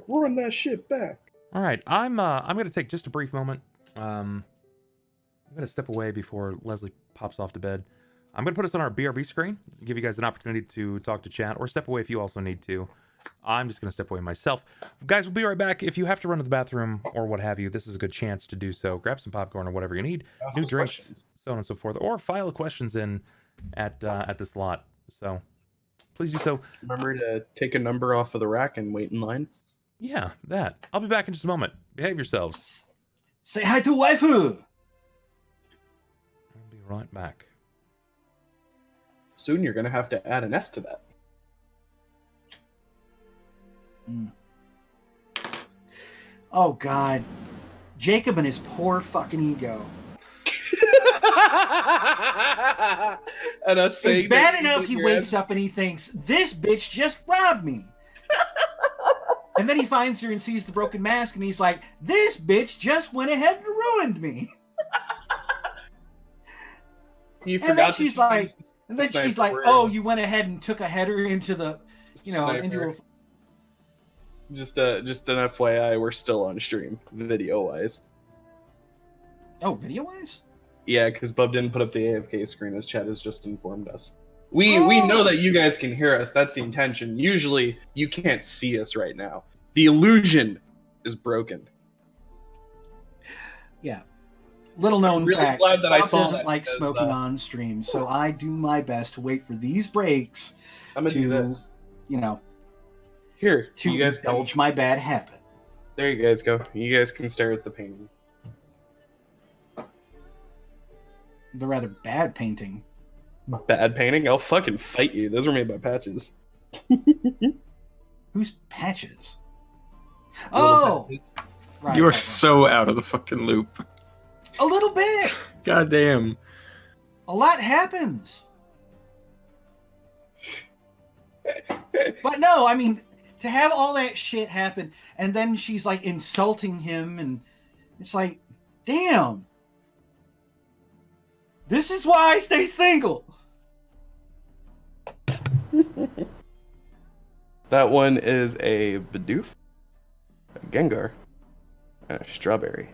run that shit back. All right, I'm gonna take just a brief moment. I'm gonna step away before Leslie pops off to bed. I'm gonna put us on our BRB screen, give you guys an opportunity to talk to chat, or step away if you also need to. I'm just gonna step away myself. Guys, we'll be right back. If you have to run to the bathroom or what have you, this is a good chance to do so. Grab some popcorn or whatever you need, new drinks, so on and so forth, or file questions in at the slot. So please do so. Remember to take a number off of the rack and wait in line. Yeah, that. I'll be back in just a moment. Behave yourselves. Say hi to waifu. I'll be right back. Soon you're gonna have to add an S to that. Oh God, Jacob and his poor fucking ego. And us saying it's bad enough he wakes up and he thinks, this bitch just robbed me. And then he finds her and sees the broken mask and he's like, this bitch just went ahead and ruined me. And then she's like, oh, you went ahead and took a header into the, into a... Just an FYI, we're still on stream, video-wise. Oh, video-wise? Yeah, because Bub didn't put up the AFK screen, as Chad has just informed us. We know that you guys can hear us. That's the intention. Usually, you can't see us right now. The illusion is broken. Yeah. Little known fact, glad that I Bob saw doesn't that like because, smoking on stream, so I do my best to wait for these breaks. I'm gonna do this. Here, to you guys indulge my bad habit. There you guys go. You guys can stare at the painting. The rather bad painting. Bad painting? I'll fucking fight you. Those were made by Patches. Who's Patches? Oh! Patches. Right, you are so out of the fucking loop. A little bit! God damn. A lot happens. But no, I mean, to have all that shit happen, and then she's like insulting him, and it's like, damn. This is why I stay single. That one is a Bidoof, a Gengar, and a Strawberry.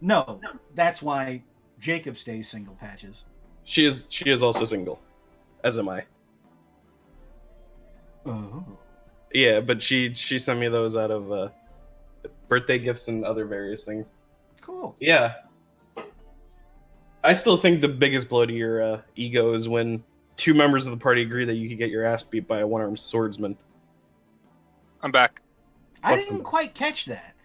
No, that's why Jacob stays single, Patches. She is also single, as am I. Oh. Yeah, but she sent me those out of birthday gifts and other various things. Cool. Yeah. I still think the biggest blow to your ego is when two members of the party agree that you could get your ass beat by a one-armed swordsman. I'm back. I didn't quite catch that.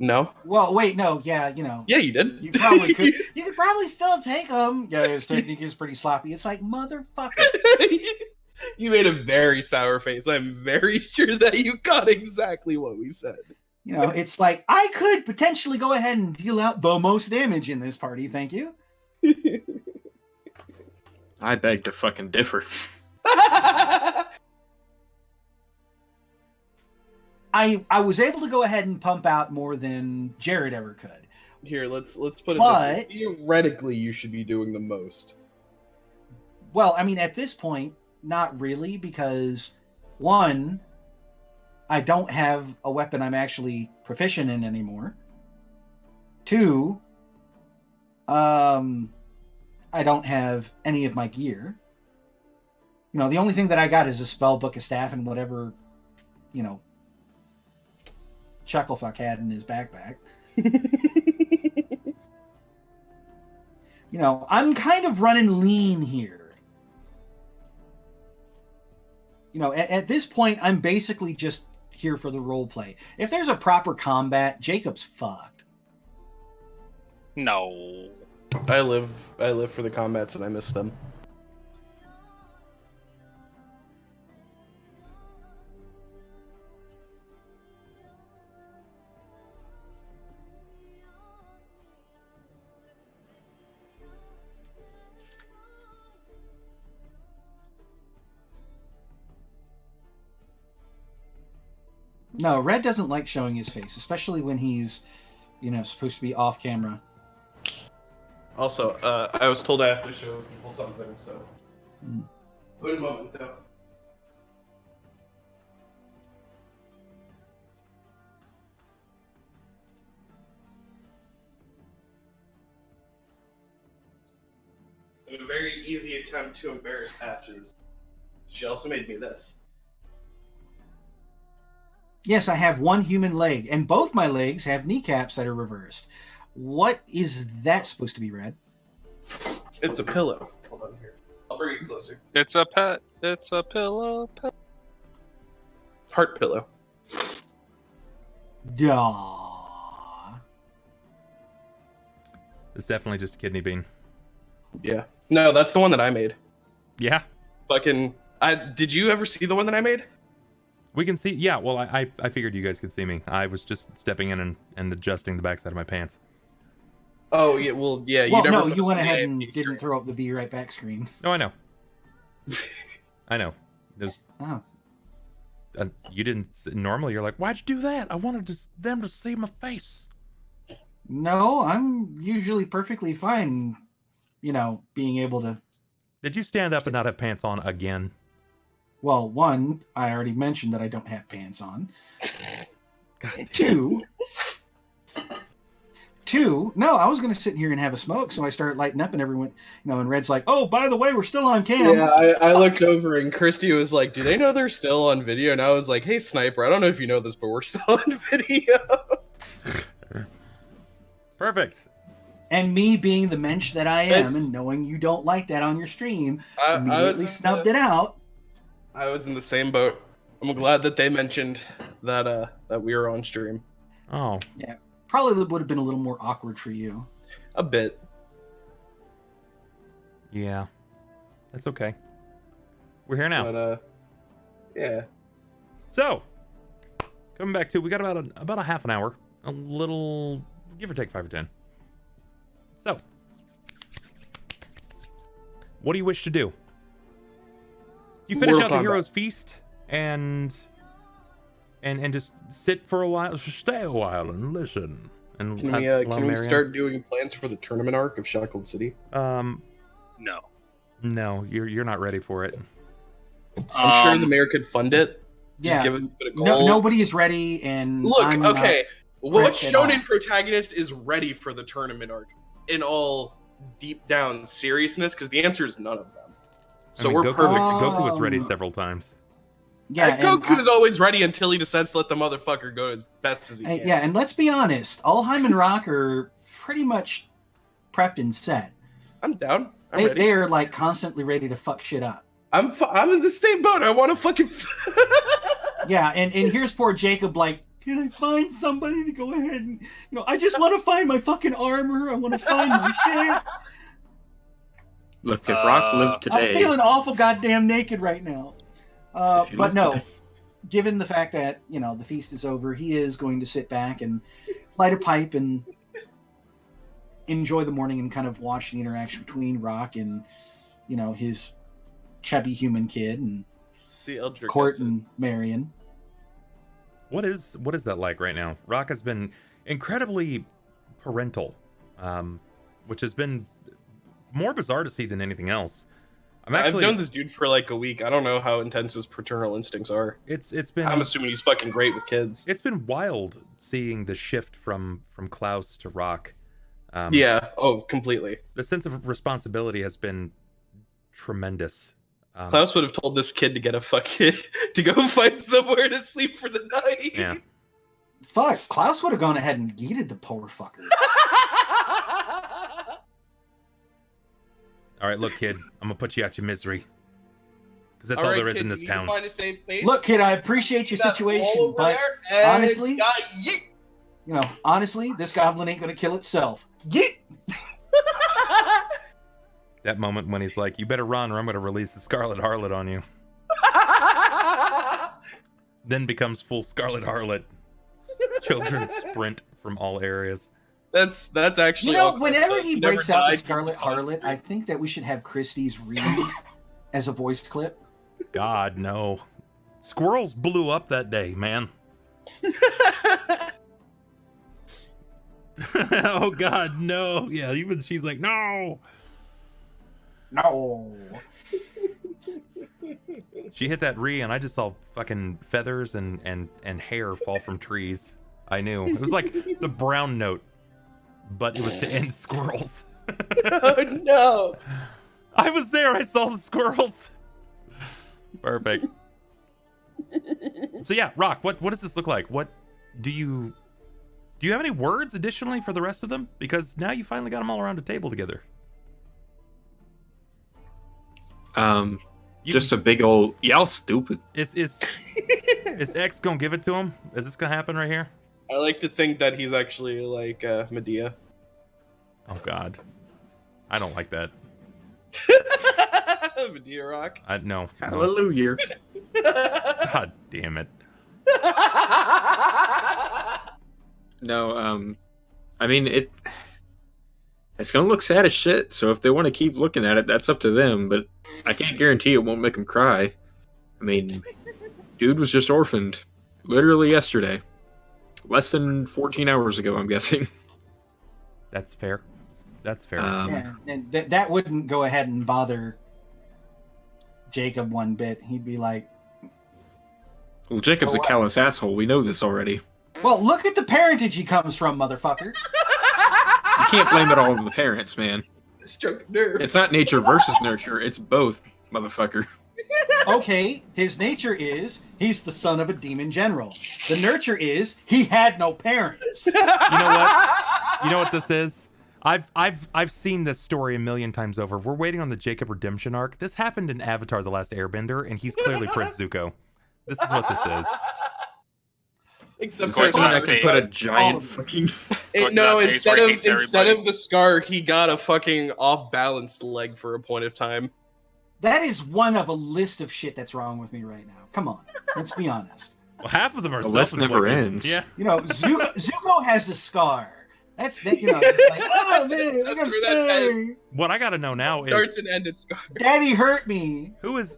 No? Well, wait, no, yeah, Yeah, you did. You probably could. You could probably still take him. Yeah, his technique is pretty sloppy. It's like, motherfucker. You made a very sour face. I'm very sure that you got exactly what we said. It's like, I could potentially go ahead and deal out the most damage in this party, thank you. I beg to fucking differ. I was able to go ahead and pump out more than Jared ever could. Here, let's put it this way. Theoretically, you should be doing the most. Well, I mean, at this point, not really, because one, I don't have a weapon I'm actually proficient in anymore. Two, I don't have any of my gear. The only thing that I got is a spell book, a staff, and whatever, Chucklefuck had in his backpack. I'm kind of running lean here. At this point, I'm basically just here for the role play. If there's a proper combat, Jacob's fucked. No. I live for the combats and I miss them. No, Red doesn't like showing his face, especially when he's, supposed to be off camera. Also, I was told I have to show people something, so... Wait a moment, though. easy attempt to embarrass Patches. She also made me this. Yes, I have one human leg, and both my legs have kneecaps that are reversed. What is that supposed to be, Red? It's a pillow. Hold on here. I'll bring it closer. It's a pet. It's a pillow. Pet. Heart pillow. Duh. It's definitely just a kidney bean. Yeah. No, that's the one that I made. Yeah. Fucking. Did you ever see the one that I made? We can see. Yeah, well, I figured you guys could see me. I was just stepping in and adjusting the backside of my pants. Oh, yeah. Well, yeah. Well, never no, put you us went on the ahead AFK and screen. didn't throw up the Be Right Back screen. No, I know. I know. There's, Oh. you didn't. Normally, you're like, why'd you do that? I wanted them to see my face. No, I'm usually perfectly fine, being able to... Did you stand up and not have pants on again? Well, one, I already mentioned that I don't have pants on. God damn. Two, no, I was going to sit here and have a smoke, so I started lighting up, and everyone, and Red's like, oh, by the way, we're still on cam. Yeah, I looked over and Christy was like, do they know they're still on video? And I was like, hey, Sniper, I don't know if you know this, but we're still on video. Perfect. And me being the mensch that I am It's... and knowing you don't like that on your stream, I immediately snubbed it out. I was in the same boat. I'm glad that they mentioned that that we were on stream. Oh. Yeah, probably would have been a little more awkward for you. A bit. Yeah. That's okay. We're here now. But, yeah. So, coming back to, we got about a half an hour. A little, give or take 5 or 10. So, what do you wish to do? You finish Mortal out the Kombat. Hero's Feast and just sit for a while, stay a while and listen. And Can we start doing plans for the tournament arc of Shackled City? No, you're not ready for it. I'm sure the mayor could fund it. Just Yeah, give us a bit of gold. nobody is ready, and Look, I'm not okay, what prepped at all. shonen protagonist is ready for the tournament arc in all deep down seriousness? Because the answer is none of them. So I mean, we're Goku, perfect. Goku was ready several times. Yeah, And Goku is always ready until he decides to let the motherfucker go as best as he can. yeah, and let's be honest, Ulhime and Rahk are pretty much prepped and set. I'm down. I'm ready. They are like constantly ready to fuck shit up. I'm in the same boat. I want to fucking. Yeah, and here's poor Jakob like, can I find somebody to go ahead and, I just want to find my fucking armor. I want to find my shit. Look, if Rahk lived today, I'm feeling awful goddamn naked right now. If you But lived no, today. given the fact that, the feast is over, he is going to sit back and light a pipe and enjoy the morning and kind of watch the interaction between Rahk and, his chubby human kid and See, Eldrick Cort gets it. and Marion. What is that like right now? Rahk has been incredibly parental, which has been more bizarre to see than anything else. I've known this dude for like a week. I don't know how intense his paternal instincts are. It's been. I'm assuming he's fucking great with kids. It's been wild seeing the shift from Klaus to Rahk. Yeah. Oh, completely. The sense of responsibility has been tremendous. Klaus would have told this kid to get a fucking to go find somewhere to sleep for the night. Yeah. Fuck, Klaus would have gone ahead and yeeted the poor fucker. All right, look, kid, I'm gonna put you out your misery, because that's all right, there is kid, in this you need to town. Find a safe place. Look, kid, I appreciate your Got all situation, over but there, and honestly- got yeet. honestly, this goblin ain't gonna kill itself. Yeet! That moment when he's like, "You better run, or I'm gonna release the Scarlet Harlot on you." Then becomes full Scarlet Harlot. Children sprint from all areas. That's actually. all Whenever correct. he never breaks out the died. Scarlet Harlot, I think that we should have Christie's read as a voice clip. God, no. Squirrels blew up that day, man. Oh God, no. Yeah, even she's like, no. No. She hit that Ree, and I just saw fucking feathers and hair fall from trees. I knew. It was like the brown note, but it was to end squirrels. Oh no! I was there. I saw the squirrels. Perfect. So yeah, Rahk, what does this look like? What do you have any words additionally for the rest of them? Because now you finally got them all around a table together. Just a big old y'all stupid. Is X gonna give it to him? Is this gonna happen right here? I like to think that he's actually like Medea. Oh God, I don't like that. Medea Rock. No. Hallelujah. God damn it. No, I mean it's gonna look sad as shit, so if they want to keep looking at it, that's up to them, but I can't guarantee it won't make them cry. I mean, dude was just orphaned literally yesterday. Less than 14 hours ago, I'm guessing. That's fair. That's fair. Yeah, and that wouldn't go ahead and bother Jacob one bit. He'd be like, Well, Jacob's a callous asshole. We know this already. well, look at the parentage he comes from, motherfucker. You can't blame it all on the parents, man. Stroke nerve. It's not nature versus nurture. It's both, motherfucker. Okay, his nature is he's the son of a demon general. The nurture is he had no parents. You know what? You know what this is? I've seen this story a million times over. We're waiting on the Jacob redemption arc. This happened in Avatar: The Last Airbender, and he's clearly Prince Zuko. This is what this is. Except Does for that mean I can put a Oh. giant fucking... no, Face instead right of next to instead everybody. of the scar, he got a fucking off-balanced leg for a point of time. That is one of a list of shit that's wrong with me right now. Come on, let's be honest. Well, half of them are The list never self-inflicted. ends. Yeah. You know, Zuko has a scar. That's that. You know, it's like, oh man, I got That's where that pain. What I gotta know now Starts is and ended scar. Daddy hurt me. who is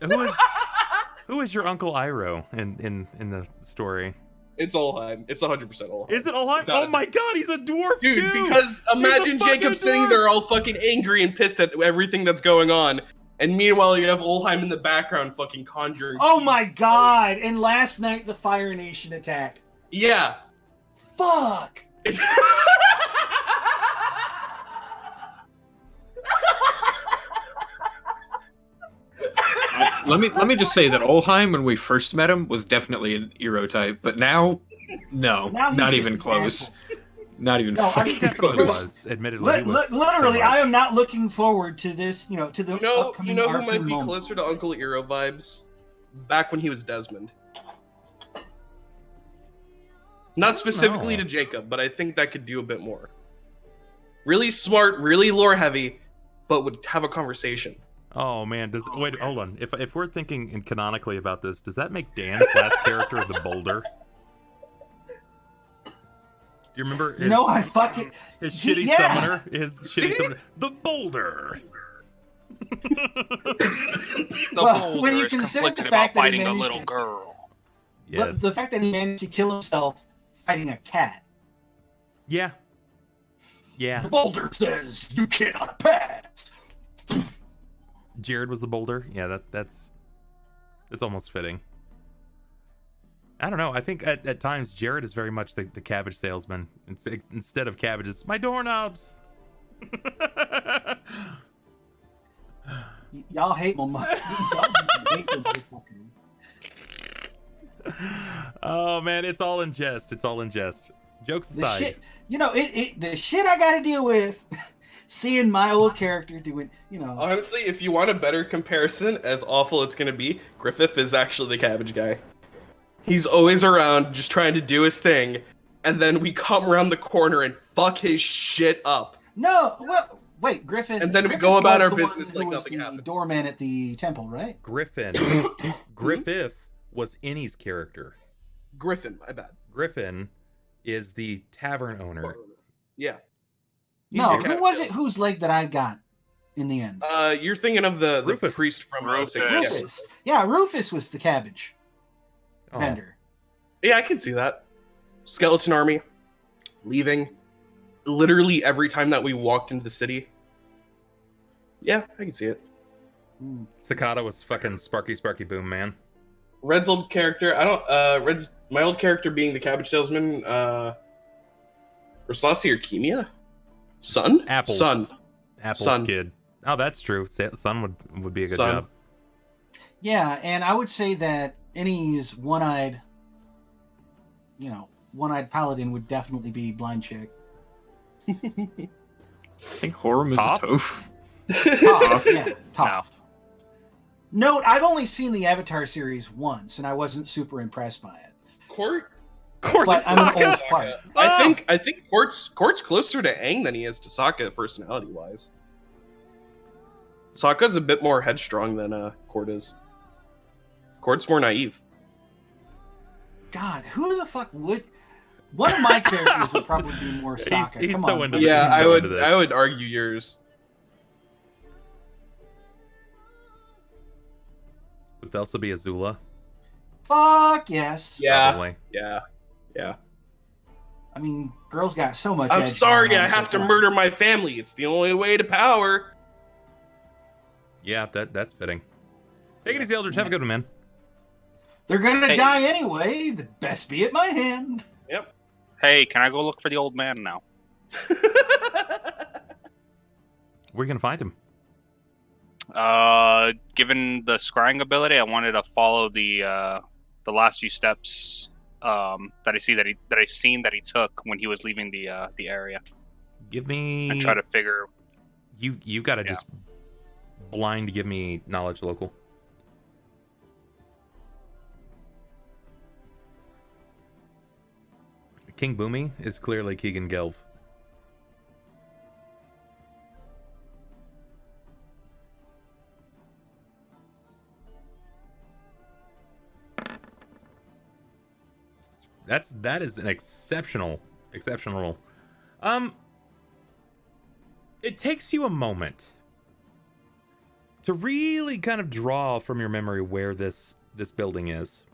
your Uncle Iroh in the story? It's Ulhime. It's 100% Ulhime. Is it Ulhime? Without Oh my God, he's a dwarf Dude, too! because imagine fucking Jacob sitting dwarf. there all fucking angry and pissed at everything that's going on, and meanwhile you have Ulhime in the background fucking conjuring. Oh tea. my god! And last night the Fire Nation attacked. Yeah. Fuck. Let me just say that Ulhime, when we first met him, was definitely an Eero type, but now, no, Now he's not just even an close. asshole. Not even No, I fucking mean, Definitely close. was. Admittedly, he was Literally, so much. I am not looking forward to this. You know, to the You know upcoming who arc might be moment. closer to Uncle Eero vibes? Back when he was Desmond. Not specifically know. to Jacob, but I think that could do a bit more. Really smart, really lore heavy, but would have a conversation. Oh man, wait, hold on. If we're thinking canonically about this, does that make Dan's last character the Boulder? Do you remember You know, I fucking. his shitty yeah. summoner? His shitty summoner, the Boulder. The Well, boulder when you is consider conflicted the about fact that he fighting a managed little to- girl. But Yes. the fact that he managed to kill himself fighting a cat. Yeah. Yeah. The boulder says you cannot pass. Jared was the Boulder. Yeah, that's almost fitting. I don't know. I think at times Jared is very much the cabbage salesman. Instead of cabbages, my doorknobs. Y'all hate my mother. Y'all just hate the motherfucker. Oh man, it's all in jest. It's all in jest. Jokes The aside. shit, you know, the shit I gotta deal with, seeing my old character doing, you know. Honestly, if you want a better comparison, as awful it's gonna be, Griffith is actually the cabbage guy. He's always around, just trying to do his thing, and then we come around the corner and fuck his shit up. No, well, wait, Griffith. And then we Griffith go about was our the one business that like was nothing the happened. Doorman at the temple, right? Griffith was Innie's character. Griffin, my bad. Griffin is the tavern owner. Yeah. No, the who was cat. it? Whose leg that I got in the end? You're thinking of the Rufus. priest from Rufus. Rufus. Yeah, Rufus was the cabbage Oh, vendor. Yeah, I can see that. Skeleton army, leaving, literally every time that we walked into the city. Yeah, I can see it. Mm. Cicada was fucking Sparky Boom, man. Red's old character, Red's my old character being the cabbage salesman, Roslassi or Kimia? Son? Apples. Son. Apples Son. kid. Oh, that's true. Sun would be a good Sun. job. Yeah, and I would say that any's one-eyed paladin would definitely be blind chick. I think Horum is Toph? a Toph. Toph, yeah, Toph. Note, I've only seen the Avatar series once, and I wasn't super impressed by it. Court. But I'm an old fart. I think Court's closer to Aang than he is to Sokka personality-wise. Sokka's a bit more headstrong than Court is. Court's more naive. God, who the fuck would? One of my characters would probably be more Sokka. He's Come so on, into buddy. this. Yeah, He's so into this. I would argue yours. Would Thelsa be Azula? Fuck yes. Yeah, Probably. yeah. I mean, girls got so much. I'm edge sorry, going on I have to so far. murder my family. It's the only way to power. Yeah, that's fitting. Take it easy, Eldridge. Have a good one, man. They're gonna Hey. die anyway. The best be at my hand. Yep. Hey, can I go look for the old man now? Where are you gonna find him? Given the scrying ability, I wanted to follow the last few steps that I seen that he took when he was leaving the area, Give me. and try to figure. You gotta just blind give me knowledge local. King Boomy is clearly Keegan Gelv. That is an exceptional roll. It takes you a moment to really kind of draw from your memory where this building is.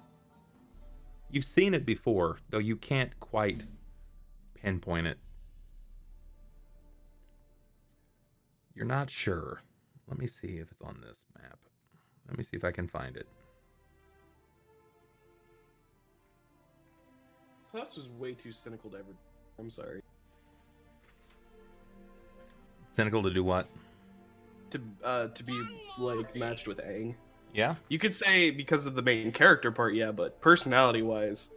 You've seen it before, though you can't quite pinpoint it. You're not sure. Let me see if it's on this map. Let me see if I can find it. Class was way too cynical to ever. I'm sorry. Cynical to do what? To be like matched with Aang. Yeah? You could say because of the main character part, yeah, but personality-wise,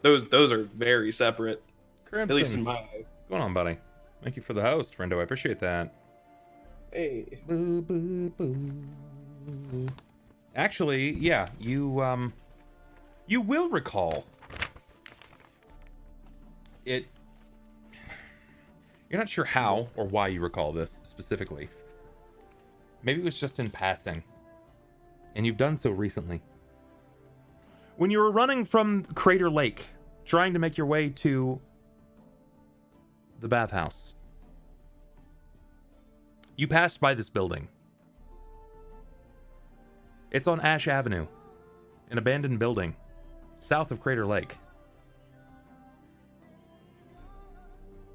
those are very separate. Crimson. At least in my eyes. What's going on, buddy? Thank you for the host, friendo. I appreciate that. Hey. Boo, boo, boo. Actually, yeah, you will recall it. You're not sure how or why you recall this specifically. Maybe it was just in passing. And you've done so recently. When you were running from Crater Lake, trying to make your way to the bathhouse, you passed by this building. It's on Ash Avenue, an abandoned building, south of Crater Lake.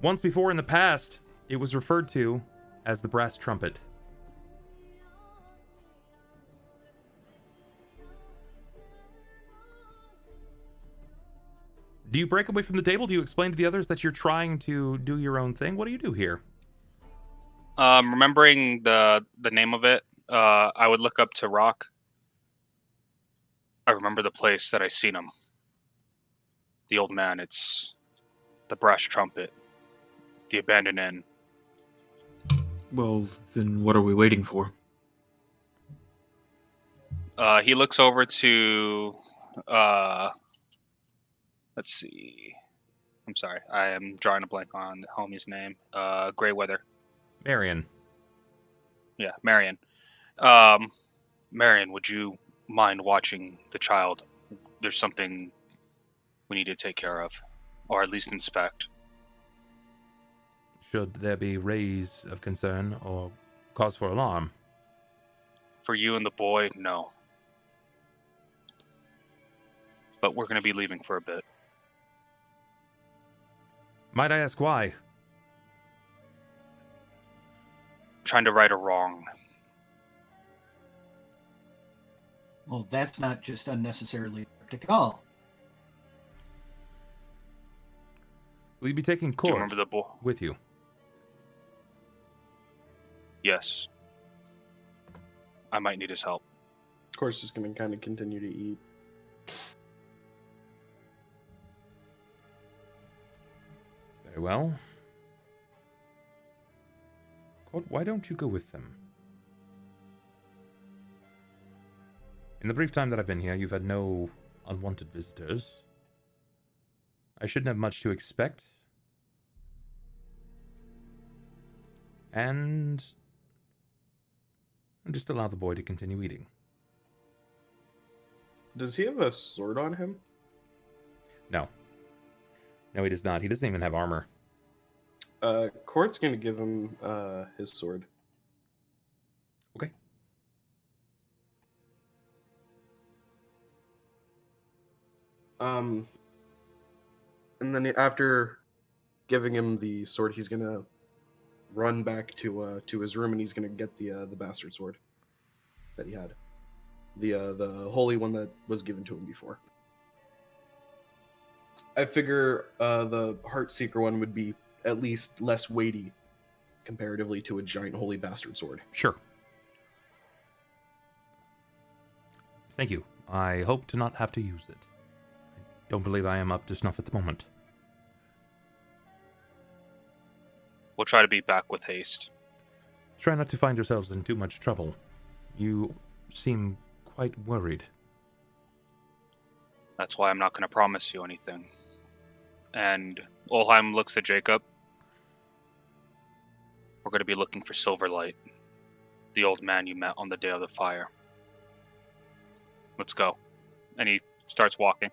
Once before in the past, it was referred to as the Brass Trumpet. Do you break away from the table? Do you explain to the others that you're trying to do your own thing? What do you do here? Remembering the name of it, I would look up to Rahk. I remember the place that I seen him. The old man. It's the Brass Trumpet. The abandoned inn. Well, then what are we waiting for? He looks over to. Let's see. I'm sorry. I am drawing a blank on the homie's name. Greyweather. Marion. Yeah, Marion. Marion, would you mind watching the child? There's something we need to take care of, or at least inspect. Should there be rays of concern or cause for alarm? For you and the boy, no. But we're going to be leaving for a bit. Might I ask why? Trying to right a wrong. Well, that's not just unnecessarily cryptic at all. Will you be taking Do you Cort remember the boy? with you? Yes. I might need his help. Of course, just going to kind of continue to eat. Very well. Cort, why don't you go with them? In the brief time that I've been here, you've had no unwanted visitors. I shouldn't have much to expect. And just allow the boy to continue eating. Does he have a sword on him? No. No, he does not. He doesn't even have armor. Cort's going to give him his sword. Okay. And then after giving him the sword, he's going to run back to his room, and he's going to get the bastard sword that he had. The holy one that was given to him before. I figure the Heartseeker one would be at least less weighty comparatively to a giant holy bastard sword. Sure. Thank you. I hope to not have to use it. I don't believe I am up to snuff at the moment. We'll try to be back with haste. Try not to find yourselves in too much trouble. You seem quite worried. That's why I'm not going to promise you anything. And Ulhime looks at Jakob. We're going to be looking for Silverlight, the old man you met on the day of the fire. Let's go. And he starts walking.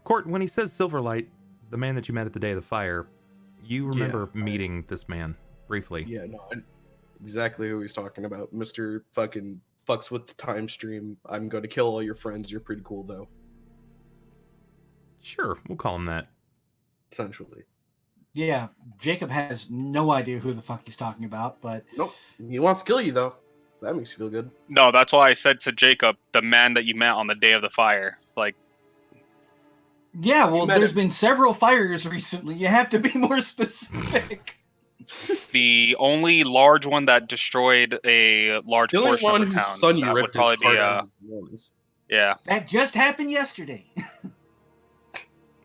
Cort, when he says Silverlight, the man that you met at the day of the fire, you remember meeting this man briefly. Yeah, no, exactly who he's talking about. Mr. fucking fucks with the time stream. I'm going to kill all your friends. You're pretty cool, though. Sure, we'll call him that. Essentially. Yeah, Jakob has no idea who the fuck he's talking about, but... Nope. He wants to kill you, though. That makes you feel good. No, that's why I said to Jakob, the man that you met on the day of the fire. Like, yeah, well, there's been several fires recently. You have to be more specific. the only large one that destroyed a large The only portion one of the whose town. son you That would ripped probably his be heart out of his lungs. yeah. That just happened yesterday.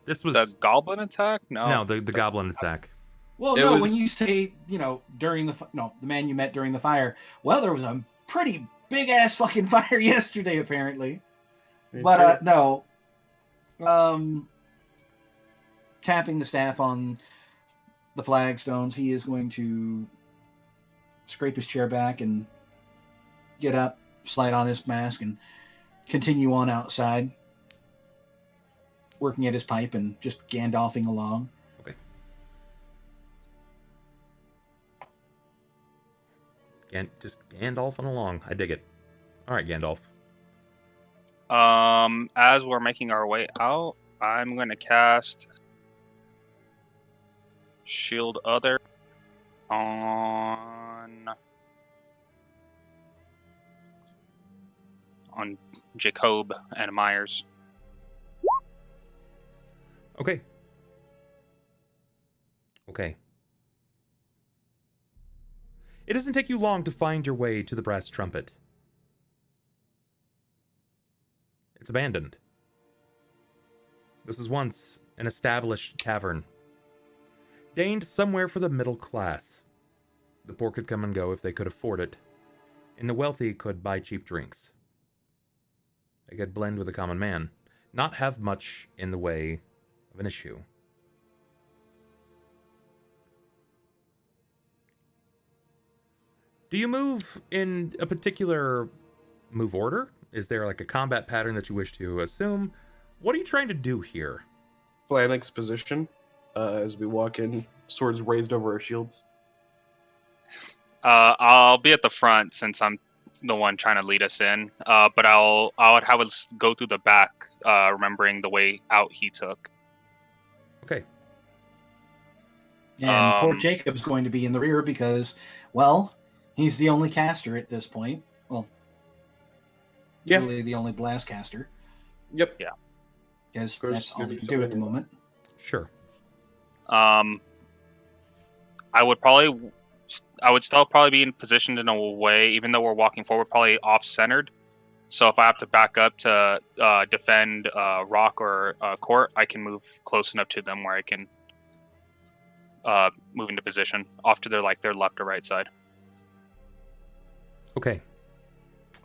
This was The goblin attack? No. the goblin attack. Well, It no, was- when you say, during the man you met during the fire, well, there was a pretty big-ass fucking fire yesterday, apparently. But, no. Tapping the staff on the flagstones, he is going to scrape his chair back and get up, slide on his mask, and continue on outside, working at his pipe and just Gandalfing along. Okay. Just Gandalfing along. I dig it. All right, Gandalf. As we're making our way out, I'm going to cast Shield Other on Jakob and Myers. Okay. Okay. It doesn't take you long to find your way to the Brass Trumpet. It's abandoned. This was once an established tavern, deigned somewhere for the middle class. The poor could come and go if they could afford it, and the wealthy could buy cheap drinks. They could blend with the common man, not have much in the way of an issue. Do you move in a particular move order? Is there like a combat pattern that you wish to assume? What are you trying to do here? Phalanx position as we walk in, swords raised over our shields. I'll be at the front since I'm the one trying to lead us in. But I would have us go through the back, remembering the way out he took. Okay. And poor Jacob's going to be in the rear because, well, he's the only caster at this point. Well, yeah, really the only blast caster. Yep. Yeah. Because that's all he can do at the moment. Sure. I would probably I would still probably be positioned in a way, even though we're walking forward, probably off-centered. So if I have to back up to defend Rahk or Cort, I can move close enough to them where I can move into position off to their left or right side. Okay.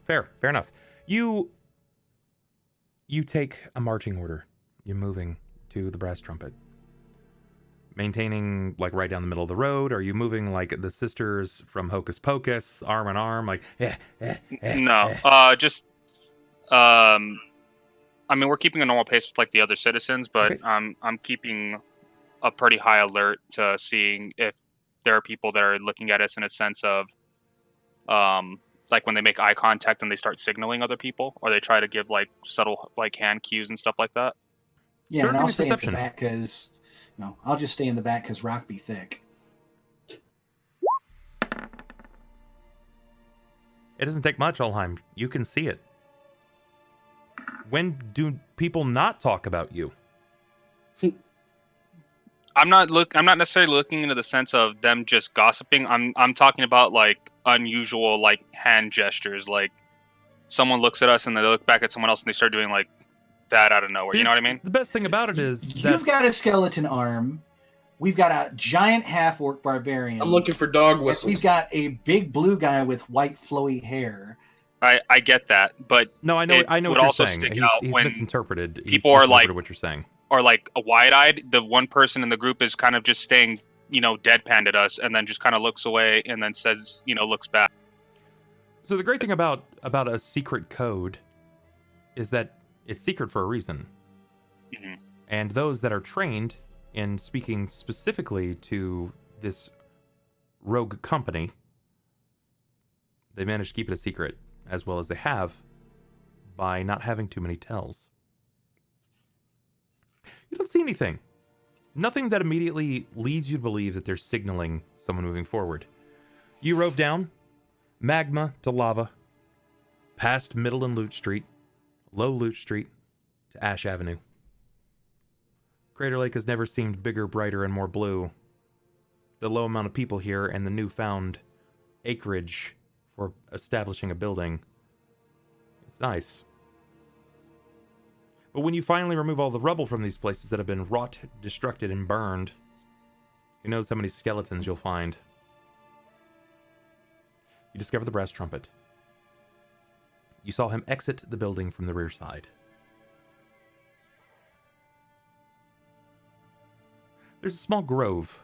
Fair enough. You take a marching order. You're moving to the brass trumpet. Maintaining like right down the middle of the road? Are you moving like the sisters from Hocus Pocus, arm in arm, like No, just I mean, we're keeping a normal pace with like the other citizens, but Okay. I'm keeping a pretty high alert to seeing if there are people that are looking at us in a sense of like when they make eye contact and they start signaling other people, or they try to give like subtle like hand cues and stuff like that. Yeah, Sure, and give I'll me stay perception. in the back because I'll just stay in the back because Rahk be thick. It doesn't take much, Ulhime. You can see it. When do people not talk about you? I'm not necessarily looking into the sense of them just gossiping. I'm talking about like unusual like hand gestures, like someone looks at us and they look back at someone else and they start doing like that out of nowhere. See, You know what I mean? The best thing about it is You've that got a skeleton arm. We've got a giant half-orc barbarian. I'm looking for dog We've whistles. got a big blue guy with white flowy hair. I get that, but no, I know it what would you're also saying. stick He's out when misinterpreted. He's people are, like- misinterpreted what you're saying. or like a wide-eyed. The one person in the group is kind of just staying, deadpanned at us, and then just kind of looks away, and then says, looks back. So the great thing about a secret code is that it's secret for a reason. Mhm. And those that are trained in speaking specifically to this rogue company, they manage to keep it a secret as well as they have by not having too many tells. You don't see anything. Nothing that immediately leads you to believe that they're signaling someone moving forward. You rove down, magma to lava, past Middle and Loot Street, Low Loot Street, to Ash Avenue. Crater Lake has never seemed bigger, brighter, and more blue. The low amount of people here and the newfound acreage for establishing a building, it's nice. But when you finally remove all the rubble from these places that have been wrought, destructed, and burned, who knows how many skeletons you'll find. You discover the brass trumpet. You saw him exit the building from the rear side. There's a small grove.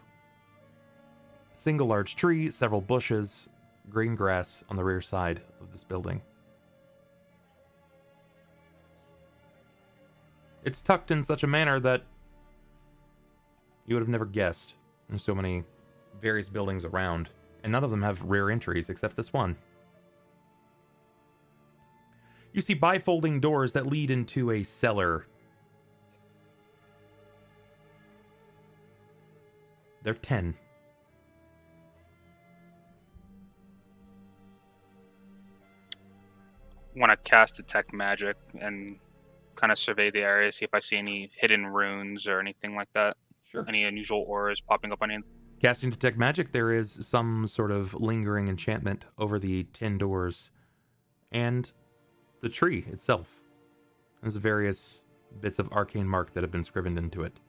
A single large tree, several bushes, green grass on the rear side of this building. It's tucked in such a manner that you would have never guessed. There's so many various buildings around, and none of them have rear entries except this one. You see bifolding doors that lead into a cellar. They're 10. Want to cast Detect Magic and kind of survey the area, see if I see any hidden runes or anything like that. Sure. Any unusual auras popping up on any. Casting Detect Magic, there is some sort of lingering enchantment over the 10 doors. And the tree itself has various bits of arcane mark that have been scrivened into it.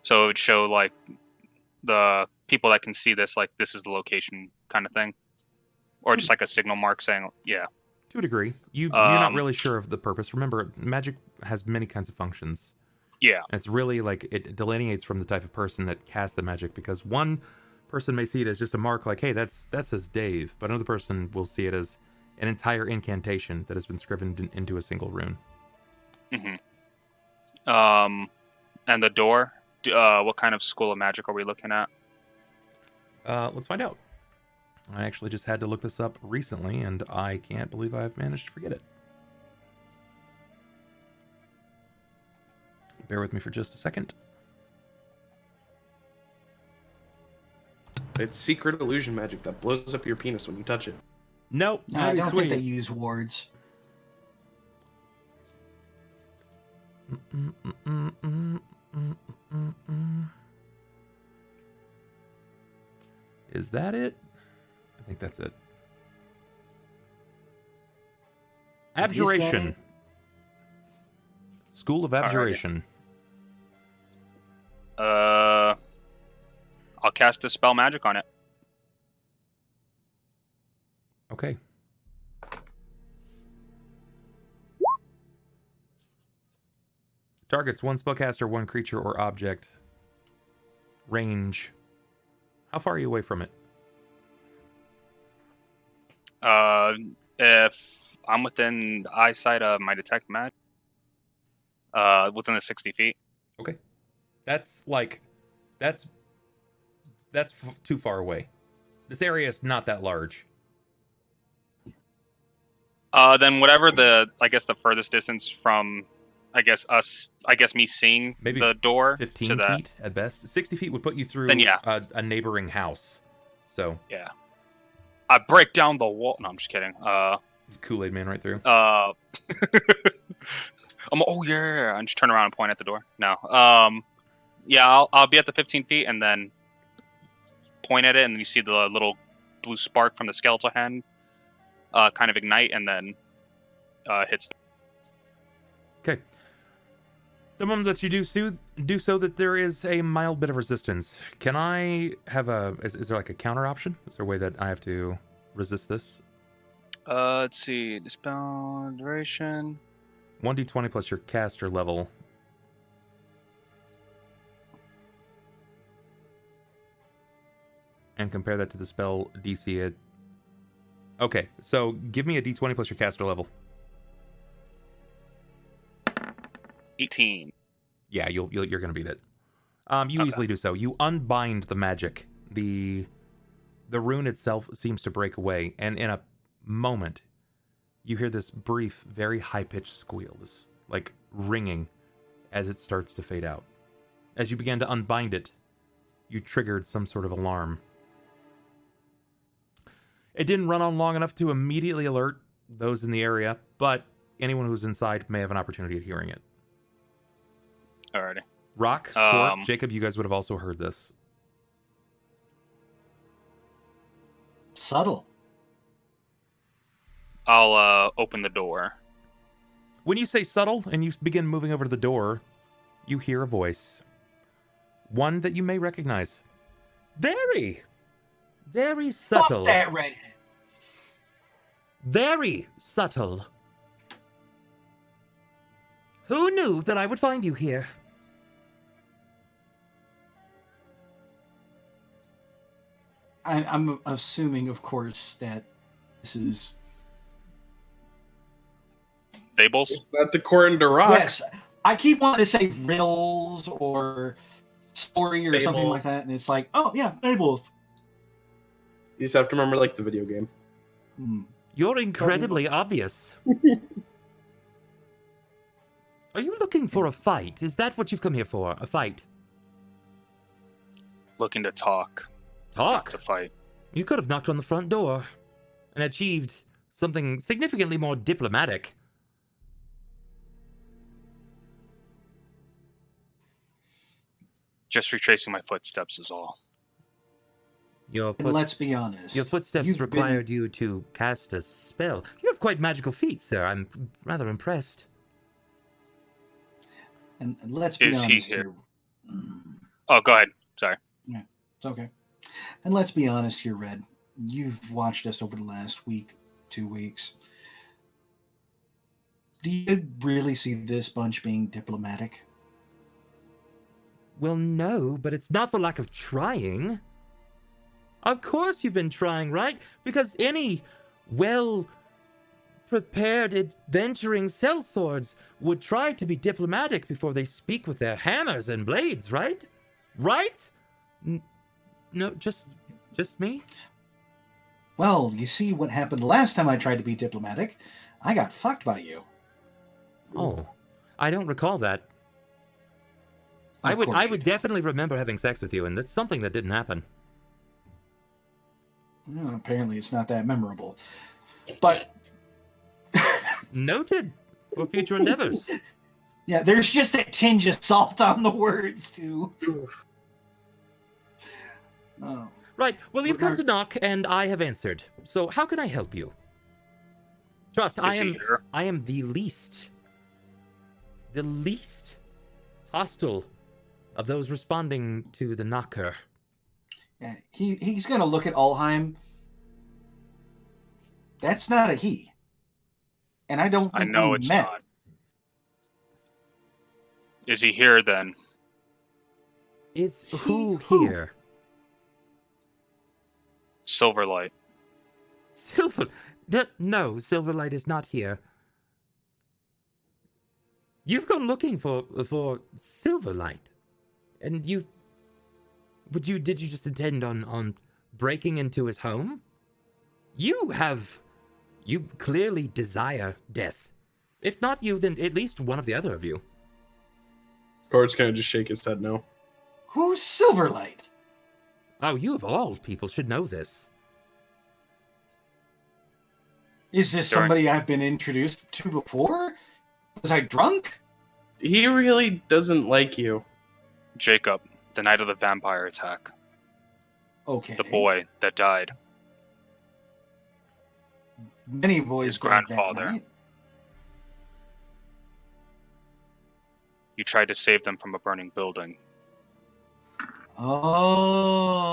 So it would show like the people that can see this, like this is the location kind of thing, or just like a signal mark saying, yeah. To a degree. You're not really sure of the purpose. Remember, magic has many kinds of functions. Yeah. And it's really like it delineates from the type of person that casts the magic, because one person may see it as just a mark like, hey, that says Dave, but another person will see it as an entire incantation that has been scrivened into a single rune. Mm-hmm. And the door, what kind of school of magic are we looking at? Let's find out. I actually just had to look this up recently, and I can't believe I've managed to forget it. Bear with me for just a second. It's secret illusion magic that blows up your penis when you touch it. Nope. No, I don't think they use wards. that it? I think that's it. Abjuration. School of Abjuration. I'll cast Dispel Magic on it. Okay. Targets one spellcaster, one creature or object. Range. How far are you away from it? If I'm within the eyesight of my detect magic, within the 60 feet. Okay. That's too far away. This area is not that large. Then whatever the furthest distance from, me seeing Maybe the door 15 to that. feet at best. 60 feet would put you through Then, yeah. a neighboring house. So Yeah. I break down the wall. No, I'm just kidding. Kool-Aid man right through. I'm just turn around and point at the door. No. I'll be at the 15 feet and then point at it, and you see the little blue spark from the skeletal hand kind of ignite, and then hits. Okay. The moment that you do so that there is a mild bit of resistance. Can I have is there like a counter option? Is there a way that I have to resist this? Let's see. Dispel duration. 1d20 plus your caster level. And compare that to the spell DC. Okay, so give me a d20 plus your caster level. 18. Yeah, you're gonna beat it. You easily do so. You unbind the magic. The rune itself seems to break away, and in a moment, you hear this brief, very high-pitched squeal, this like ringing, as it starts to fade out. As you begin to unbind it, you triggered some sort of alarm. It didn't run on long enough to immediately alert those in the area, but anyone who's inside may have an opportunity at hearing it. Alrighty. Rahk, Cort, Jakob, you guys would have also heard this. Subtle. I'll open the door. When you say subtle and you begin moving over to the door, you hear a voice. One that you may recognize. Very, very subtle. Fuck that redhead. Very subtle. Who knew that I would find you here? I'm assuming, of course, that this is... Fables? Is that the Cort and Rahk? Yes. I keep wanting to say riddles or story or something like that, and it's like, oh, yeah, Fables. You just have to remember, like, the video game. You're incredibly obvious. Are you looking for a fight? Is that what you've come here for? A fight? Looking to talk. Talk? Not to fight. You could have knocked on the front door and achieved something significantly more diplomatic. Just retracing my footsteps is all. And let's be honest. Your footsteps required you to cast a spell. You have quite magical feet, sir. I'm rather impressed. And let's be honest. Is he here? Oh, go ahead. Sorry. Yeah, it's okay. And let's be honest here, Red. You've watched us over the last week, 2 weeks. Do you really see this bunch being diplomatic? Well, no, but it's not for lack of trying. Of course you've been trying, right? Because any well-prepared adventuring sellswords would try to be diplomatic before they speak with their hammers and blades, right? Right? No, just me? Well, you see what happened the last time I tried to be diplomatic. I got fucked by you. Oh, I don't recall that. I would definitely remember having sex with you, and that's something that didn't happen. Well, apparently it's not that memorable. But... Noted for future endeavors. Yeah, there's just that tinge of salt on the words, too. Oh. Right. Well, you've come to knock, and I have answered. So how can I help you? Trust, Is he here? I am the least hostile of those responding to the knocker. Yeah, he's going to look at Ulhime. That's not a he. And I don't think I know we it's met. not. Is he here then? Is who here? Silverlight. No, Silverlight is not here. You've gone looking for Silverlight, and did you just intend on breaking into his home? You clearly desire death. If not you, then at least one of the other of you. Cort's gonna just shake his head no. Who's Silverlight? Oh, you of all people should know this. Is this somebody I've been introduced to before? Was I drunk? He really doesn't like you. Jakob, the night of the vampire attack. Okay. The boy that died. Many boys. His died that grandfather. night. You tried to save them from a burning building. Oh.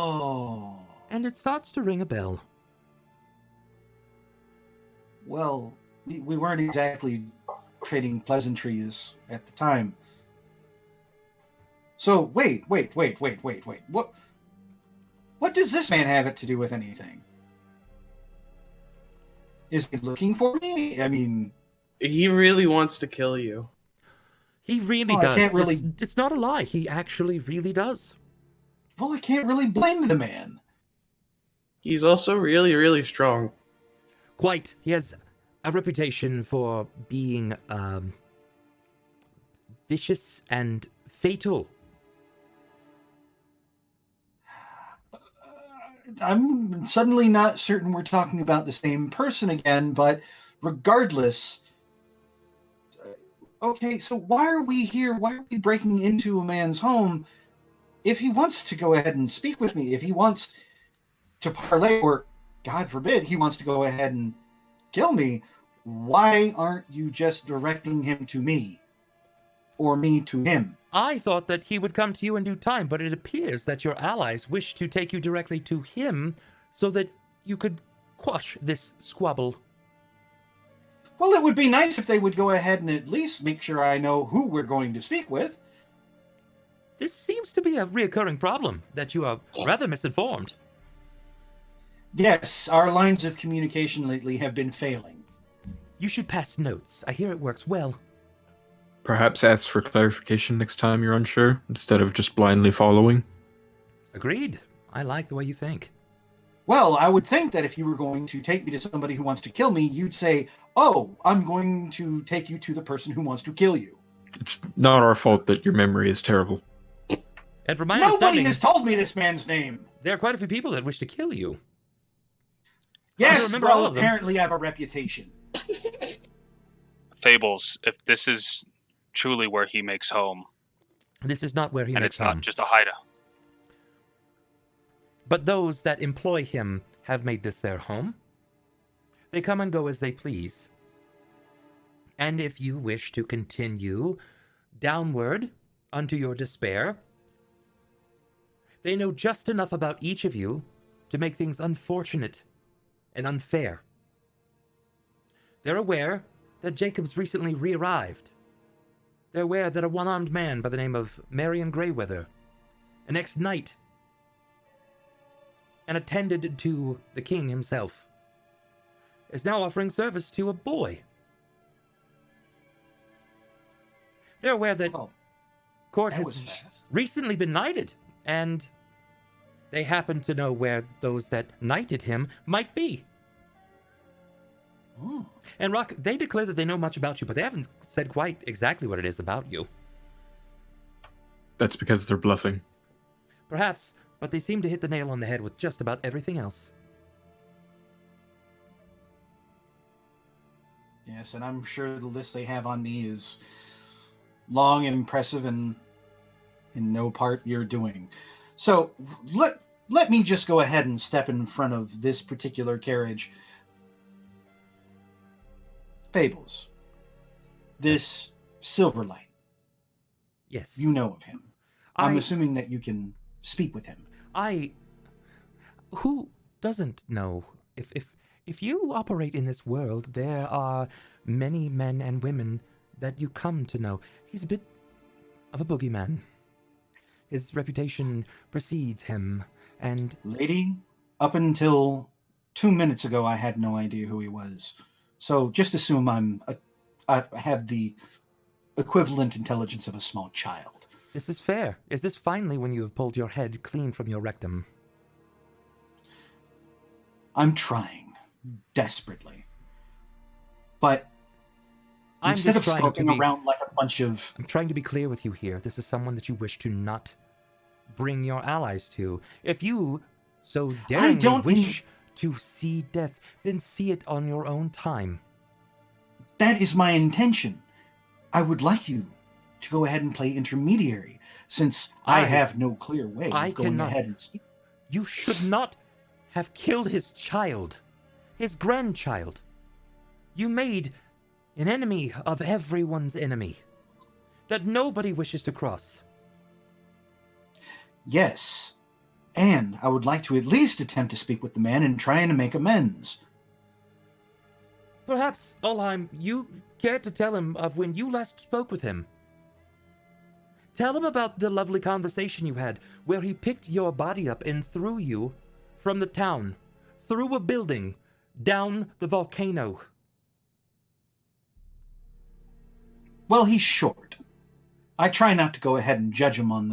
And it starts to ring a bell. Well, we weren't exactly trading pleasantries at the time. So, wait. What does this man have it to do with anything? Is he looking for me? I mean... He really wants to kill you. He really does. I can't really... It's not a lie. He actually really does. Well, I can't really blame the man. He's also really, really strong. Quite. He has a reputation for being vicious and fatal. I'm suddenly not certain we're talking about the same person again, but regardless... Okay, so why are we here? Why are we breaking into a man's home? If he wants to go ahead and speak with me, if he wants to parlay, or, God forbid, he wants to go ahead and kill me, why aren't you just directing him to me? Or me to him? I thought that he would come to you in due time, but it appears that your allies wish to take you directly to him so that you could quash this squabble. Well, it would be nice if they would go ahead and at least make sure I know who we're going to speak with. This seems to be a reoccurring problem, that you are rather misinformed. Yes, our lines of communication lately have been failing. You should pass notes. I hear it works well. Perhaps ask for clarification next time you're unsure, instead of just blindly following. Agreed. I like the way you think. Well, I would think that if you were going to take me to somebody who wants to kill me, you'd say, oh, I'm going to take you to the person who wants to kill you. It's not our fault that your memory is terrible. And from my Nobody understanding, has told me this man's name. there are quite a few people that wish to kill you. Yes, remember all well, of them. apparently I have a reputation. Fables, if this is truly where he makes home, This is not where he and makes it's not home. just a hideout. But those that employ him have made this their home. They come and go as they please. And if you wish to continue downward unto your despair, they know just enough about each of you to make things unfortunate and unfair. They're aware that Jacob's recently re-arrived. They're aware that a one-armed man by the name of Marion Greyweather, an ex-knight, and attended to the king himself, is now offering service to a boy. They're aware that Cort has recently been knighted, and they happen to know where those that knighted him might be. Hmm. And Rahk, they declare that they know much about you, but they haven't said quite exactly what it is about you. That's because they're bluffing. Perhaps, but they seem to hit the nail on the head with just about everything else. Yes, and I'm sure the list they have on me is long and impressive and in no part you're doing. So, let me just go ahead and step in front of this particular carriage. Fables. This Silverlight. Yes. You know of him. I'm assuming that you can speak with him. Who doesn't know? If you operate in this world, there are many men and women that you come to know. He's a bit of a boogeyman. His reputation precedes him, and... Lady, up until 2 minutes ago, I had no idea who he was. So just assume I have the equivalent intelligence of a small child. This is fair. Is this finally when you have pulled your head clean from your rectum? I'm trying, desperately. But I'm instead of just trying skulking around like a bunch of... I'm trying to be clear with you here. This is someone that you wish to not bring your allies to. If you so daringly wish to see death, then see it on your own time. That is my intention. I would like you to go ahead and play intermediary, since I have no clear way of going ahead and speak. You should not have killed his child, his grandchild. You made an enemy of everyone's enemy that nobody wishes to cross. Yes, and I would like to at least attempt to speak with the man and try and make amends. Perhaps, Ulhime, you care to tell him of when you last spoke with him. Tell him about the lovely conversation you had, where he picked your body up and threw you from the town, through a building, down the volcano. Well, he's short. I try not to go ahead and judge him on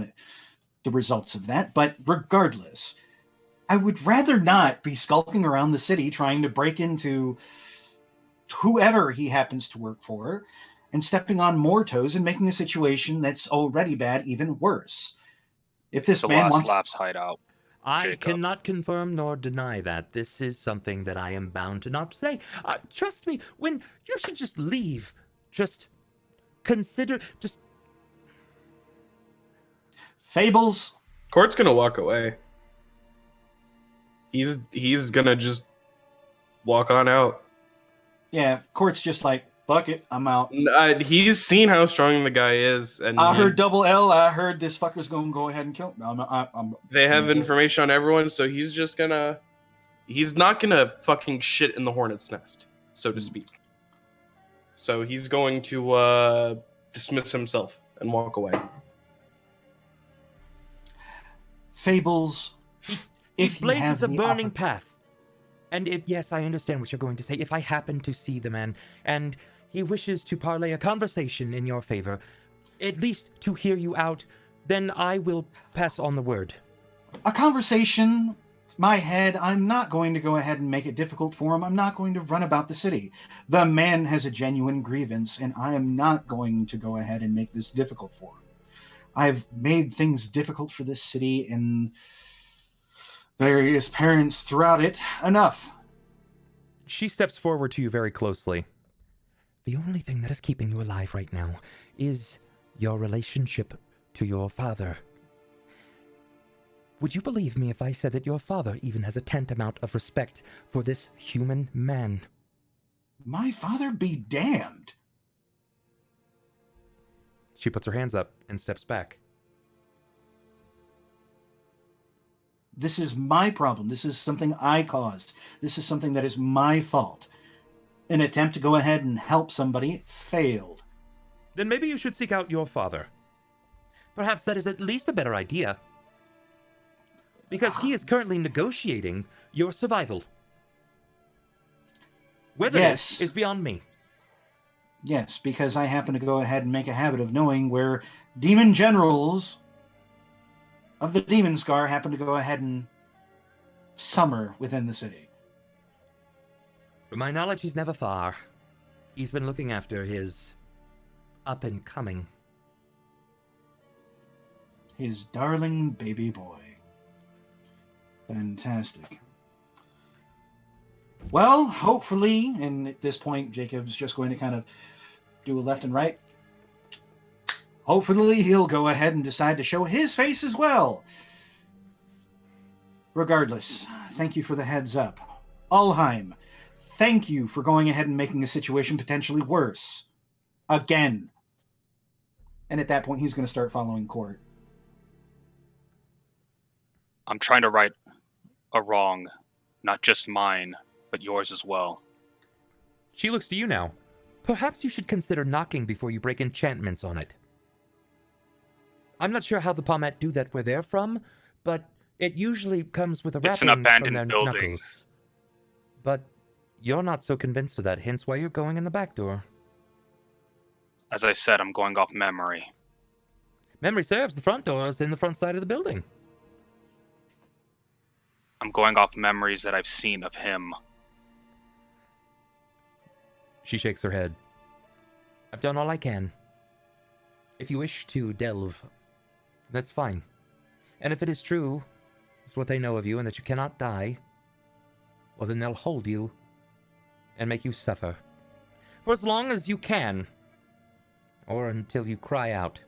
the results of that, but regardless, I would rather not be skulking around the city trying to break into whoever he happens to work for and stepping on more toes and making a situation that's already bad even worse. If this man wants... Lab's hideout. I Jakob. cannot confirm nor deny that. This is something that I am bound to not say. Trust me, when you should just leave. Just consider, just... Fables? Cort's gonna walk away. He's gonna just walk on out. Yeah, Cort's just like, fuck it, I'm out. He's seen how strong the guy is, and I heard double L. I heard this fucker's gonna go ahead and kill him. They have information on everyone, so he's just gonna... He's not gonna fucking shit in the hornet's nest, so to speak. So he's going to dismiss himself and walk away. Fables, He blazes a burning path. And if, yes, I understand what you're going to say. If I happen to see the man, and he wishes to parlay a conversation in your favor, at least to hear you out, then I will pass on the word. A conversation, my head, I'm not going to go ahead and make it difficult for him. I'm not going to run about the city. The man has a genuine grievance, and I am not going to go ahead and make this difficult for him. I've made things difficult for this city and various parents throughout it enough. She steps forward to you very closely. The only thing that is keeping you alive right now is your relationship to your father. Would you believe me if I said that your father even has a tantamount of respect for this human man? My father be damned. She puts her hands up and steps back. This is my problem. This is something I caused. This is something that is my fault. An attempt to go ahead and help somebody failed. Then maybe you should seek out your father. Perhaps that is at least a better idea. Because he is currently negotiating your survival. Whether Yes. it is beyond me. Yes, because I happen to go ahead and make a habit of knowing where demon generals of the Demon Scar happen to go ahead and summer within the city. From my knowledge, he's never far. He's been looking after his up-and-coming. His darling baby boy. Fantastic. Well, hopefully, and at this point, Jacob's just going to kind of do a left and right. Hopefully, he'll go ahead and decide to show his face as well. Regardless, thank you for the heads up. Ulhime, thank you for going ahead and making the situation potentially worse. Again. And at that point, he's going to start following Cort. I'm trying to right a wrong, not just mine, but yours as well. She looks to you now. Perhaps you should consider knocking before you break enchantments on it. I'm not sure how the Pommet do that where they're from, but it usually comes with a It's an rapping from abandoned their building. knuckles. But you're not so convinced of that, hence why you're going in the back door. As I said, I'm going off memory. Memory serves, the front door is in the front side of the building. I'm going off memories that I've seen of him. She shakes her head. I've done all I can. If you wish to delve, that's fine. And if it is true, it's what they know of you and that you cannot die, well then they'll hold you and make you suffer. For as long as you can. Or until you cry out.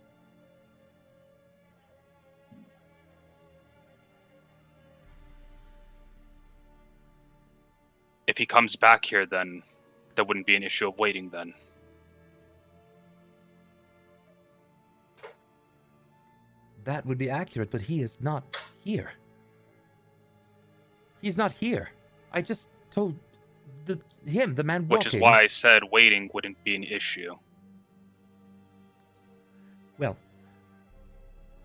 If he comes back here, then there wouldn't be an issue of waiting then. That would be accurate, but he is not here. He's not here. I just told him, the man walking. Which is why I said waiting wouldn't be an issue. Well,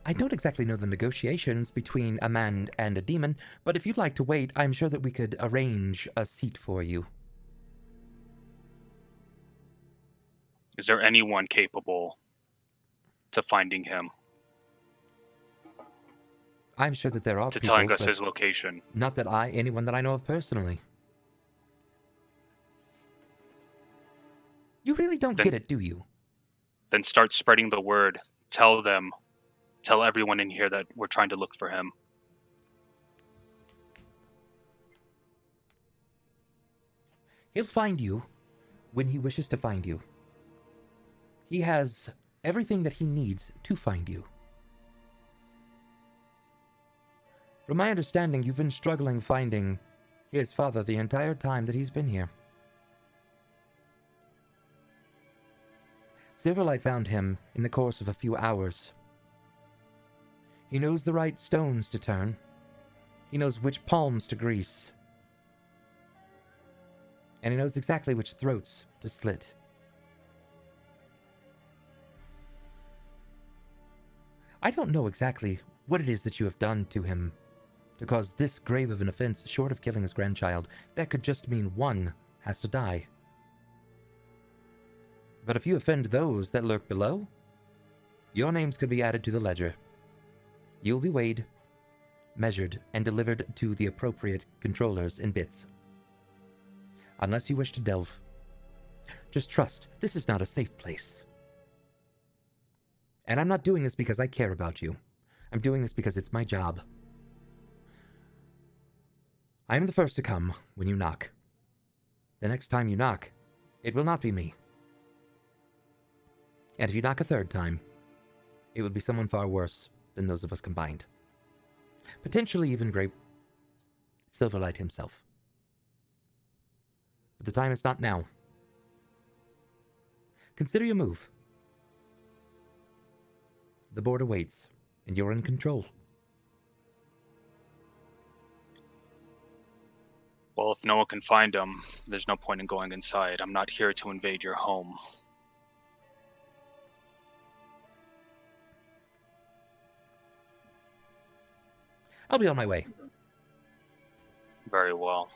I don't exactly know the negotiations between a man and a demon, but if you'd like to wait, I'm sure that we could arrange a seat for you. Is there anyone capable to finding him? I'm sure that there are to people, telling us but his location. not that anyone that I know of personally. You really don't Then- get it, do you? Then start spreading the word. Tell everyone in here that we're trying to look for him. He'll find you when he wishes to find you. He has everything that he needs to find you. From my understanding, you've been struggling finding his father the entire time that he's been here. Silverlight found him in the course of a few hours. He knows the right stones to turn. He knows which palms to grease. And he knows exactly which throats to slit. I don't know exactly what it is that you have done to him to cause this grave of an offense, short of killing his grandchild. That could just mean one has to die. But if you offend those that lurk below, your names could be added to the ledger. You'll be weighed, measured, and delivered to the appropriate controllers in bits. Unless you wish to delve. Just trust, this is not a safe place. And I'm not doing this because I care about you. I'm doing this because it's my job. I am the first to come when you knock. The next time you knock, it will not be me. And if you knock a third time, it will be someone far worse than those of us combined. Potentially even Great Silverlight himself. But the time is not now. Consider your move. The board awaits, and you're in control. Well, if no one can find him, there's no point in going inside. I'm not here to invade your home. I'll be on my way. Very well.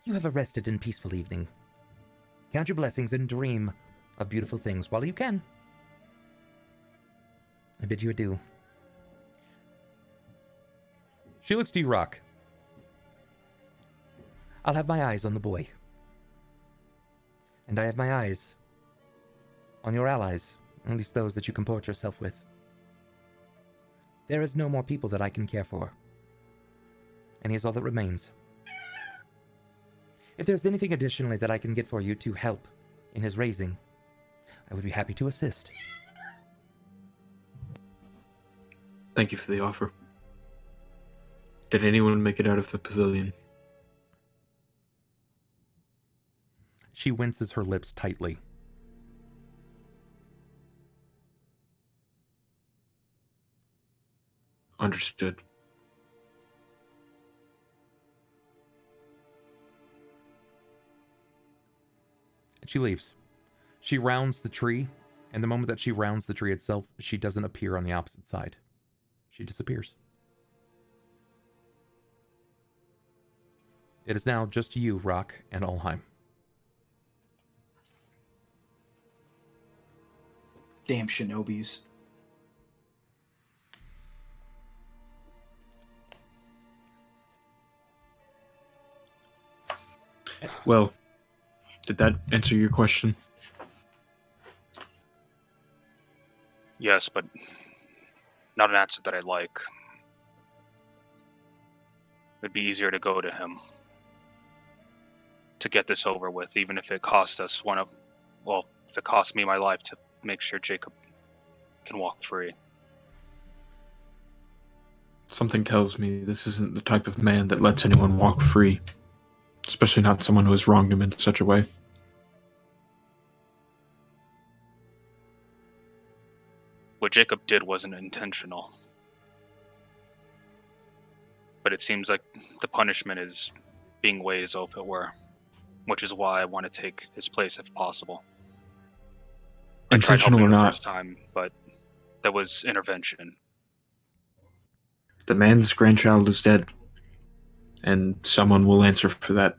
You have a rested and peaceful evening. Count your blessings and dream of beautiful things while you can. I bid you adieu. She looks to you, Rahk. I'll have my eyes on the boy. And I have my eyes on your allies, at least those that you comport yourself with. There is no more people that I can care for. And he is all that remains. If there's anything additionally that I can get for you to help in his raising, I would be happy to assist. Thank you for the offer. Did anyone make it out of the pavilion? She winces her lips tightly. Understood. She leaves. She rounds the tree, and the moment that she rounds the tree itself, she doesn't appear on the opposite side. She disappears. It is now just you, Rahk, and Ulhime. Damn shinobis. Well, did that answer your question? Yes, but not an answer that I like. It'd be easier to go to him to get this over with, even if it cost us if it cost me my life to make sure Jakob can walk free. Something tells me this isn't the type of man that lets anyone walk free. Especially not someone who has wronged him in such a way. What Jakob did wasn't intentional. But it seems like the punishment is being way as though if it were. Which is why I want to take his place if possible. I tried Intentional helping or him the not, first time, but there was intervention. the man's grandchild is dead. And someone will answer for that.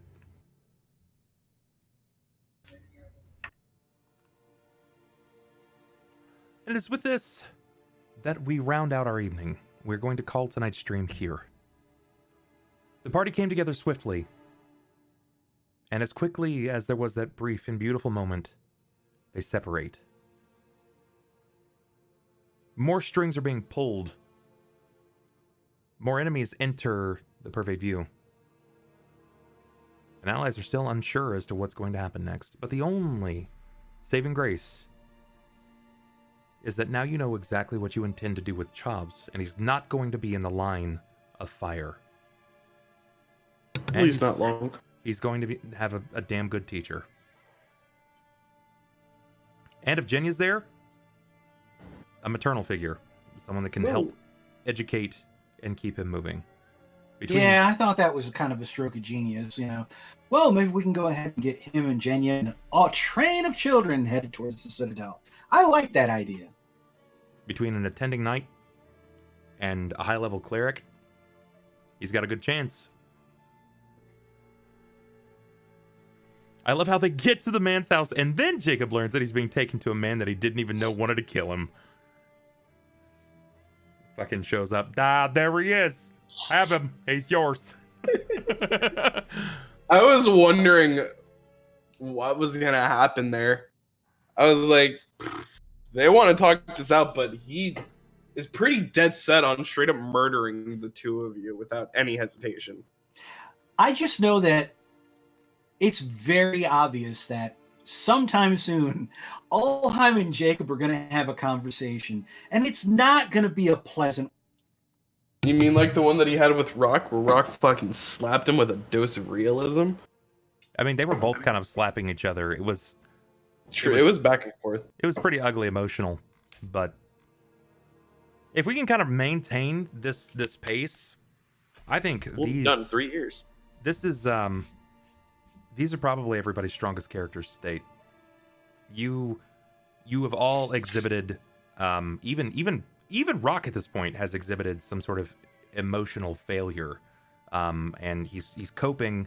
And it is with this that we round out our evening. We're going to call tonight's stream here. The party came together swiftly. And as quickly as there was that brief and beautiful moment, they separate. More strings are being pulled. More enemies enter the Purveyed View. And allies are still unsure as to what's going to happen next. But the only saving grace is that now you know exactly what you intend to do with Chobbs, and he's not going to be in the line of fire. At least not long. He's going to have a damn good teacher. And if Jenya's there, a maternal figure. Someone that can help educate and keep him moving. Yeah, I thought that was kind of a stroke of genius, you know. Well, maybe we can go ahead and get him and Jenya and a train of children headed towards the Citadel. I like that idea. Between an attending knight and a high-level cleric, he's got a good chance. I love how they get to the man's house, and then Jakob learns that he's being taken to a man that he didn't even know wanted to kill him. Fucking shows up. Ah, there he is. Have him. He's yours. I was wondering what was going to happen there. I was like, they want to talk this out, but he is pretty dead set on straight up murdering the two of you without any hesitation. I just know that it's very obvious that sometime soon, Ulhime and Jakob are going to have a conversation, and it's not going to be a pleasant. You mean like the one that he had with Rahk, where Rahk fucking slapped him with a dose of realism? I mean, they were both kind of slapping each other. It was True, it was back and forth. It was pretty ugly emotional, but if we can kind of maintain this pace, I think We've done 3 years. This is these are probably everybody's strongest characters to date. You have all exhibited, even Rahk at this point has exhibited some sort of emotional failure, and he's coping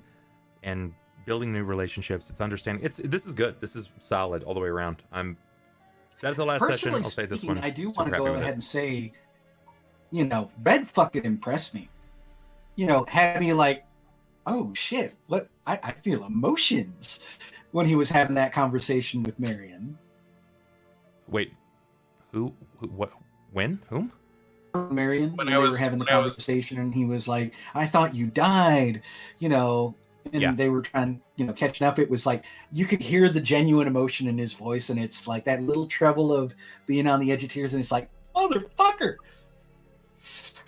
and building new relationships. It's understanding. This is good. This is solid all the way around. I'm said it the last session. I'll say this one. I do want to go ahead and say, you know, Red fucking impressed me. You know, had me like, oh shit, what? I feel emotions when he was having that conversation with Marion. Wait, who what? When? Whom? Marion. When they were having the conversation, and he was like, I thought you died, you know, and they were trying, you know, catching up. It was like, you could hear the genuine emotion in his voice, and it's like that little treble of being on the edge of tears, and it's like, motherfucker.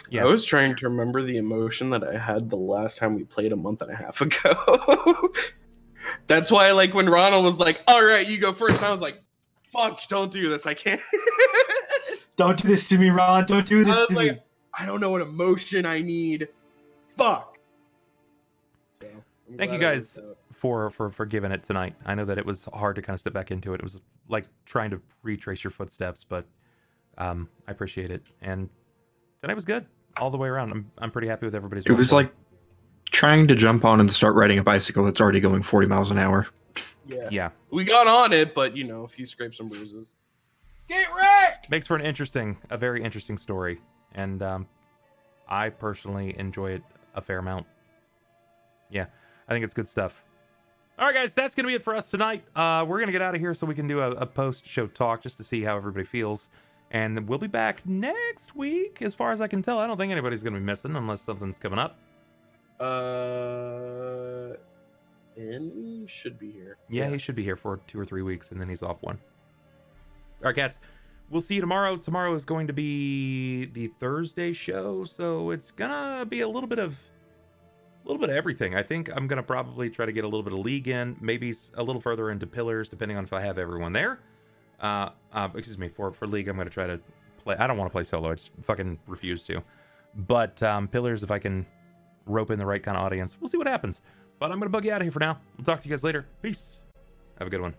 Yeah. I was trying to remember the emotion that I had the last time we played a month and a half ago. That's why, like, when Ronald was like, all right, you go first, and I was like, fuck, don't do this. I can't. Don't do this to me, Ron. Don't do I this was to like, me. I don't know what emotion I need. Fuck. So, I'm Thank you glad it guys worked for giving it tonight. I know that it was hard to kind of step back into it. It was like trying to retrace your footsteps, but I appreciate it. And tonight was good all the way around. I'm pretty happy with everybody's. It was roleplay. like trying to jump on and start riding a bicycle that's already going 40 miles an hour. out. Yeah, We got on it, but, you know, a few scrapes and bruises. Get wrecked! makes for a very interesting story, and I personally enjoy it a fair amount. Yeah, I think it's good stuff. All right, guys, that's gonna be it for us tonight. We're gonna get out of here so we can do a post-show talk just to see how everybody feels, and we'll be back next week. As far as I can tell, I don't think anybody's gonna be missing unless something's coming up. In should be here. Yeah, he should be here for 2 or 3 weeks, and then he's off one. All right, cats. We'll see you tomorrow. Tomorrow is going to be the Thursday show, so it's gonna be a little bit of everything. I think I'm gonna probably try to get a little bit of League in, maybe a little further into Pillars, depending on if I have everyone there. Excuse me, for League, I'm gonna try to play. I don't want to play solo. I just fucking refuse to. But Pillars, if I can rope in the right kind of audience, we'll see what happens. But I'm gonna bug you out of here for now. We'll talk to you guys later. Peace. Have a good one.